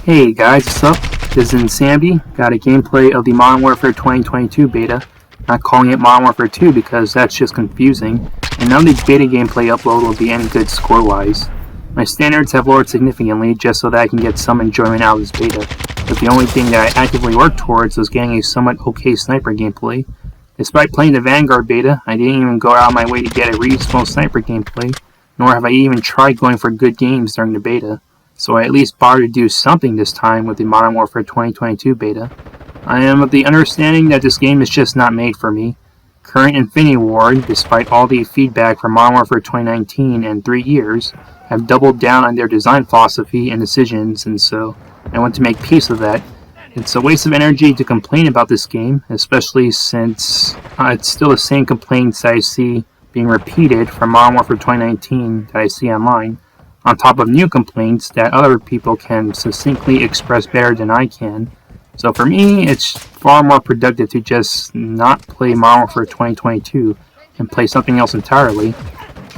Hey guys, what's up? This is Insanity. Got a gameplay of the Modern Warfare 2022 beta. Not calling it Modern Warfare 2 because that's just confusing, and none of the beta gameplay upload will be any good score-wise. My standards have lowered significantly just so that I can get some enjoyment out of this beta, but the only thing that I actively worked towards was getting a somewhat okay sniper gameplay. Despite playing the Vanguard beta, I didn't even go out of my way to get a reasonable sniper gameplay, nor have I even tried going for good games during the beta. So I at least bothered to do something this time with the Modern Warfare 2022 beta. I am of the understanding that this game is just not made for me. Current Infinity Ward, despite all the feedback from Modern Warfare 2019 and 3 years, have doubled down on their design philosophy and decisions, and so I want to make peace with that. It's a waste of energy to complain about this game, especially since it's still the same complaints that I see being repeated from Modern Warfare 2019 that I see online, on top of new complaints that other people can succinctly express better than I can. So for me, it's far more productive to just not play Modern Warfare 2022 and play something else entirely.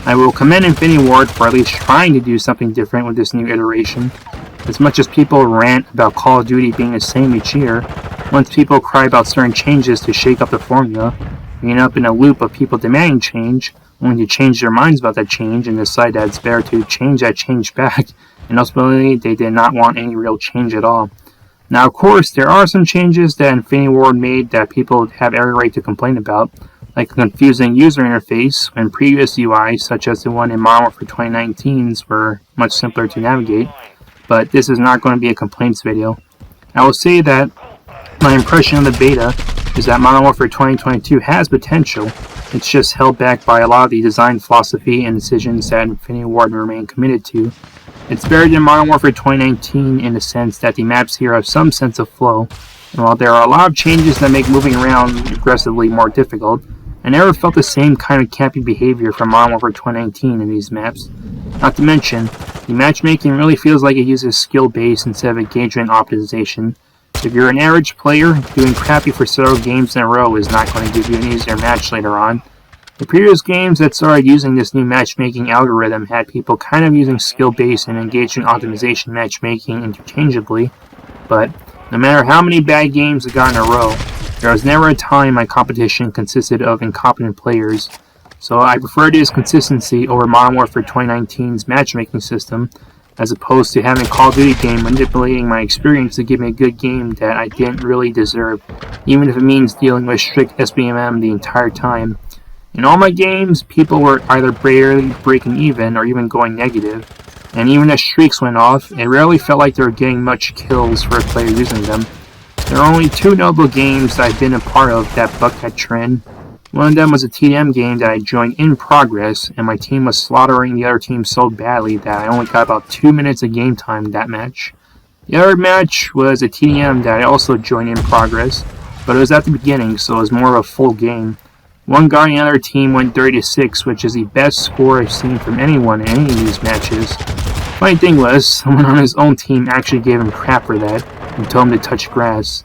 I will commend Infinity Ward for at least trying to do something different with this new iteration. As much as people rant about Call of Duty being the same each year, once people cry about certain changes to shake up the formula, we end up in a loop of people demanding change, only to change their minds about that change and decide that it's better to change that change back, and ultimately they did not want any real change at all. Now of course, there are some changes that Infinity Ward made that people have every right to complain about, like a confusing user interface when previous UIs, such as the one in Modern Warfare 2019's, were much simpler to navigate, but this is not going to be a complaints video. I will say that my impression of the beta is that Modern Warfare 2022 has potential. It's just held back by a lot of the design philosophy and decisions that Infinity Ward remain committed to. It's better than Modern Warfare 2019 in the sense that the maps here have some sense of flow, and while there are a lot of changes that make moving around aggressively more difficult, I never felt the same kind of campy behavior from Modern Warfare 2019 in these maps. Not to mention, the matchmaking really feels like it uses skill base instead of engagement optimization. If you're an average player, doing crappy for several games in a row is not going to give you an easier match later on. The previous games that started using this new matchmaking algorithm had people kind of using skill-based and engagement optimization matchmaking interchangeably, but no matter how many bad games I got in a row, there was never a time my competition consisted of incompetent players, so I prefer this consistency over Modern Warfare 2019's matchmaking system, as opposed to having a Call of Duty game manipulating my experience to give me a good game that I didn't really deserve, even if it means dealing with strict SBMM the entire time. In all my games, people were either barely breaking even or even going negative, and even as streaks went off, it rarely felt like they were getting much kills for a player using them. There are only 2 notable games that I've been a part of that bucked that trend. One of them was a TDM game that I joined in progress, and my team was slaughtering the other team so badly that I only got about 2 minutes of game time in that match. The other match was a TDM that I also joined in progress, but it was at the beginning, so it was more of a full game. One guy on the other team went 30-6, which is the best score I've seen from anyone in any of these matches. Funny thing was, someone on his own team actually gave him crap for that and told him to touch grass,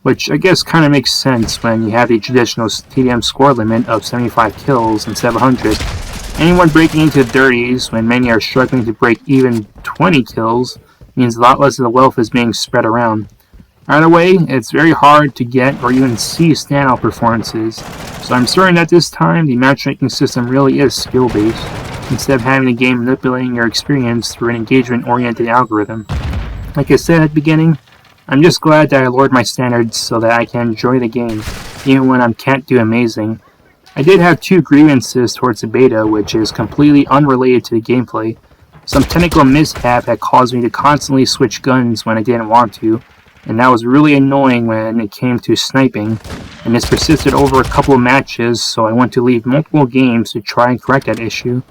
which I guess kind of makes sense when you have the traditional TDM score limit of 75 kills instead of 100. Anyone breaking into the 30s when many are struggling to break even 20 kills means a lot less of the wealth is being spread around. Either way, it's very hard to get or even see standout performances, so I'm certain that this time the matchmaking system really is skill-based, instead of having the game manipulating your experience through an engagement-oriented algorithm. Like I said at the beginning, I'm just glad that I lowered my standards so that I can enjoy the game, even when I can't do amazing. I did have 2 grievances towards the beta, which is completely unrelated to the gameplay. Some technical mishap had caused me to constantly switch guns when I didn't want to, and that was really annoying when it came to sniping, and this persisted over a couple of matches, so I went to leave multiple games to try and correct that issue.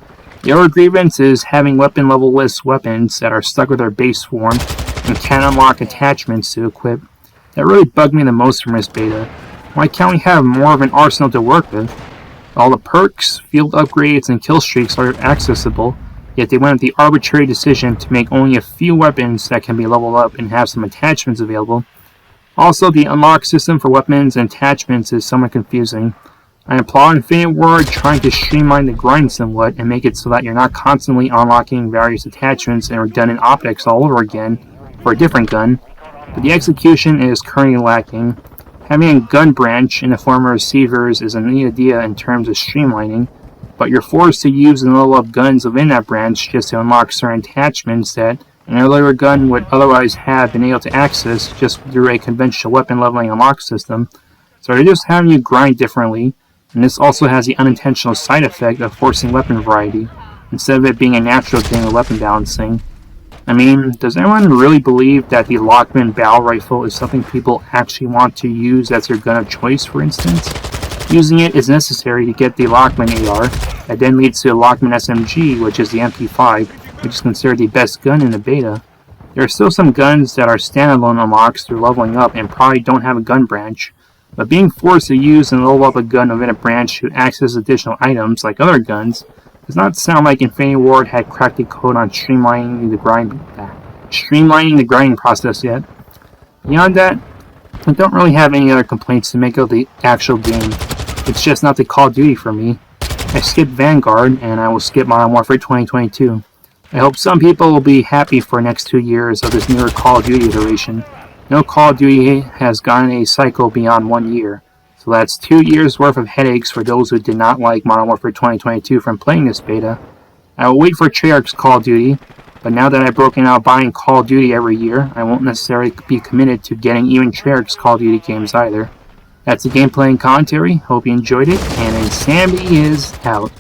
The other grievance is having weapon level list weapons that are stuck with their base form and can't unlock attachments to equip. That really bugged me the most from this beta. Why can't we have more of an arsenal to work with? All the perks, field upgrades, and kill streaks are accessible, yet they went with the arbitrary decision to make only a few weapons that can be leveled up and have some attachments available. Also, the unlock system for weapons and attachments is somewhat confusing. I applaud Infinity Ward trying to streamline the grind somewhat and make it so that you're not constantly unlocking various attachments and redundant optics all over again, for a different gun, but the execution is currently lacking. Having a gun branch in the form of receivers is a neat idea in terms of streamlining, but you're forced to use and level up guns within that branch just to unlock certain attachments that an earlier gun would otherwise have been able to access just through a conventional weapon leveling unlock system. So they're just having you grind differently, and this also has the unintentional side effect of forcing weapon variety, instead of it being a natural thing with weapon balancing. I mean, does anyone really believe that the Lockman barrel rifle is something people actually want to use as their gun of choice, for instance? Using it is necessary to get the Lockman AR, that then leads to the Lockman SMG, which is the MP5, which is considered the best gun in the beta. There are still some guns that are standalone unlocks through leveling up and probably don't have a gun branch, but being forced to use and level up a gun within a branch to access additional items like other guns does not sound like Infinity Ward had cracked the code on streamlining the grinding process yet. Beyond that, I don't really have any other complaints to make of the actual game. It's just not the Call of Duty for me. I skipped Vanguard, and I will skip Modern Warfare 2022. I hope some people will be happy for the next 2 years of this newer Call of Duty iteration. No Call of Duty has gone a cycle beyond 1 year. So that's 2 years worth of headaches for those who did not like Modern Warfare 2022 from playing this beta. I will wait for Treyarch's Call of Duty, but now that I've broken out buying Call of Duty every year, I won't necessarily be committed to getting even Treyarch's Call of Duty games either. That's the gameplay and commentary. Hope you enjoyed it, and Sammy is out.